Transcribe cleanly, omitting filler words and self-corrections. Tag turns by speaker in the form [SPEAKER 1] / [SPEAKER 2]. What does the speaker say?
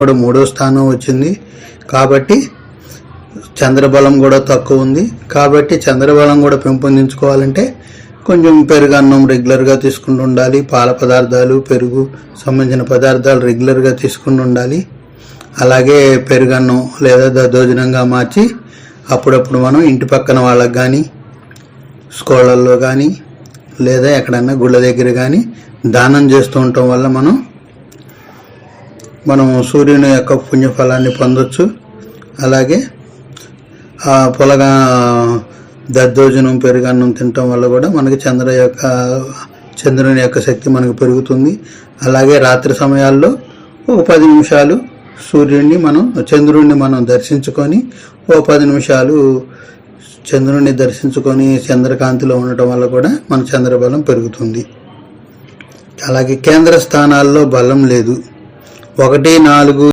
[SPEAKER 1] కూడా 3వ స్థానం వచ్చింది. కాబట్టి చంద్రబలం కూడా తక్కువ ఉంది. కాబట్టి చంద్రబలం కూడా పెంపొందించుకోవాలంటే కొంచెం పెరుగన్నం రెగ్యులర్గా తీసుకుంటూ ఉండాలి. పాల పదార్థాలు, పెరుగు సంబంధించిన పదార్థాలు రెగ్యులర్గా తీసుకుంటూ ఉండాలి. అలాగే పెరుగన్నం లేదా దద్దోజనంగా మార్చి అప్పుడప్పుడు మనం ఇంటి పక్కన వాళ్ళకి కానీ, స్కూళ్ళల్లో కానీ, లేదా ఎక్కడన్నా గుళ్ళ దగ్గర కానీ దానం చేస్తూ ఉండటం వల్ల మనం సూర్యుని యొక్క పుణ్యఫలాన్ని పొందొచ్చు. అలాగే ఆ పొలగా దద్దోజనం పెరుగన్నం తినటం వల్ల కూడా మనకి చంద్రుని యొక్క శక్తి మనకు పెరుగుతుంది. అలాగే రాత్రి సమయాల్లో ఒక 10 నిమిషాలు చంద్రుడిని మనం దర్శించుకొని 10 నిమిషాలు చంద్రుడిని దర్శించుకొని చంద్రకాంతిలో ఉండటం వల్ల కూడా మన చంద్రబలం పెరుగుతుంది. అలాగే కేంద్ర స్థానాల్లో బలం లేదు. 1, 4